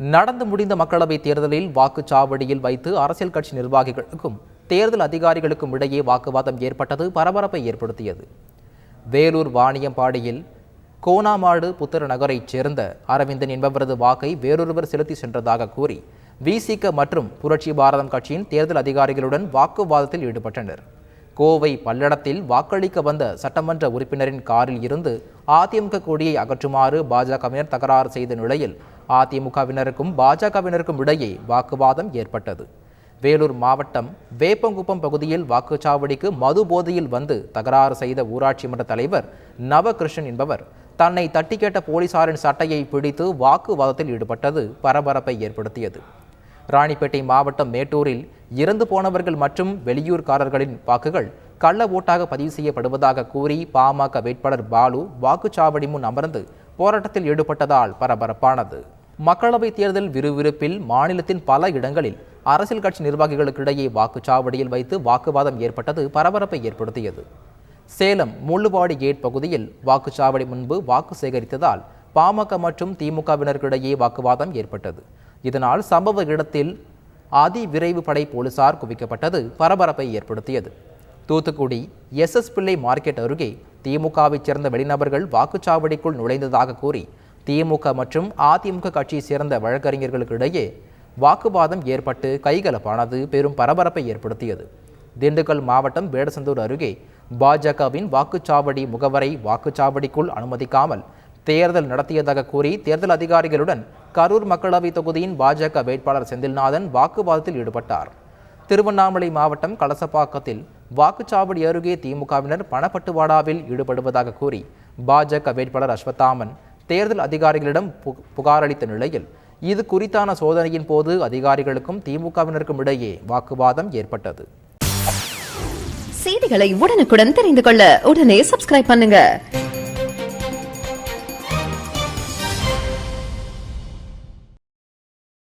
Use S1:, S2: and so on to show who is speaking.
S1: நடந்து முடிந்த மக்களவைத் தேர்தலில் வாக்குச்சாவடியில் வைத்து அரசியல் கட்சி நிர்வாகிகளுக்கும் தேர்தல் அதிகாரிகளுக்கும் இடையே வாக்குவாதம் ஏற்பட்டது பரபரப்பை ஏற்படுத்தியது. வேலூர் வாணியம்பாடியில் கோனாமாடு புத்திர நகரைச் சேர்ந்த அரவிந்தன் என்பவரது வாக்கை வேறொருவர் செலுத்தி சென்றதாக கூறி விசிக மற்றும் புரட்சி பாரதம் கட்சியின் தேர்தல் அதிகாரிகளுடன் வாக்குவாதத்தில் ஈடுபட்டனர். கோவை பல்லடத்தில் வாக்களிக்க வந்த சட்டமன்ற உறுப்பினரின் காரில் இருந்து அதிமுக கொடியை அகற்றுமாறு பாஜகவினர் தகராறு செய்த நிலையில் அதிமுகவினருக்கும் பாஜகவினருக்கும் இடையே வாக்குவாதம் ஏற்பட்டது. வேலூர் மாவட்டம் வேப்பங்குப்பம் பகுதியில் வாக்குச்சாவடிக்கு மது போதையில் வந்து தகராறு செய்த ஊராட்சி மன்ற தலைவர் நவகிருஷ்ணன் என்பவர் தன்னை தட்டி கேட்ட போலீசாரின் சட்டையை பிடித்து வாக்குவாதத்தில் ஈடுபட்டது பரபரப்பை ஏற்படுத்தியது. ராணிப்பேட்டை மாவட்டம் மேட்டூரில் இறந்து போனவர்கள் மற்றும் வெளியூர்காரர்களின் வாக்குகள் கள்ள ஓட்டாக பதிவு செய்யப்படுவதாக கூறி பாமக வேட்பாளர் பாலு வாக்குச்சாவடி முன் அமர்ந்து போராட்டத்தில் ஈடுபட்டதால் பரபரப்பானது. மக்களவைத் தேர்தல் விறுவிறுப்பில் மாநிலத்தின் பல இடங்களில் அரசியல் கட்சி நிர்வாகிகளுக்கிடையே வாக்குச்சாவடியில் வைத்து வாக்குவாதம் ஏற்பட்டது பரபரப்பை ஏற்படுத்தியது. சேலம் முள்ளுவாடி கேட் பகுதியில் வாக்குச்சாவடி முன்பு வாக்கு சேகரித்ததால் பாமக மற்றும் திமுகவினருக்கிடையே வாக்குவாதம் ஏற்பட்டது. இதனால் சம்பவ இடத்தில் அதிவிரைவு படை போலீசார் குவிக்கப்பட்டது பரபரப்பை ஏற்படுத்தியது. தூத்துக்குடி எஸ் பிள்ளை மார்க்கெட் அருகே திமுகவைச் சேர்ந்த வெளிநபர்கள் வாக்குச்சாவடிக்குள் நுழைந்ததாக கூறி திமுக மற்றும் அதிமுக கட்சியைச் சேர்ந்த வழக்கறிஞர்களுக்கு இடையே வாக்குவாதம் ஏற்பட்டு கைகலப்பானது பெரும் பரபரப்பை ஏற்படுத்தியது. திண்டுக்கல் மாவட்டம் வேடசந்தூர் அருகே பாஜகவின் வாக்குச்சாவடி முகவரை வாக்குச்சாவடிக்குள் அனுமதிக்காமல் தேர்தல் நடத்தியதாக கூறி தேர்தல் அதிகாரிகளுடன் கரூர் மக்களவைத் தொகுதியின் பாஜக வேட்பாளர் செந்தில்நாதன் வாக்குவாதத்தில் ஈடுபட்டார். திருவண்ணாமலை மாவட்டம் கலசப்பாக்கத்தில் வாக்குச்சாவடி அருகே திமுகவினர் பணப்பட்டுவாடாவில் ஈடுபடுவதாக கூறி பாஜக வேட்பாளர் அஸ்வத்தாமன் தேர்தல் அதிகாரிகளிடம் புகார் அளித்த நிலையில் இது குறித்தான சோதனையின் போது அதிகாரிகளுக்கும் திமுகவினருக்கும் இடையே வாக்குவாதம் ஏற்பட்டது.
S2: செய்திகளை உடனுக்குடன் தெரிந்து கொள்ள உடனே சப்ஸ்கிரைப் பண்ணுங்க.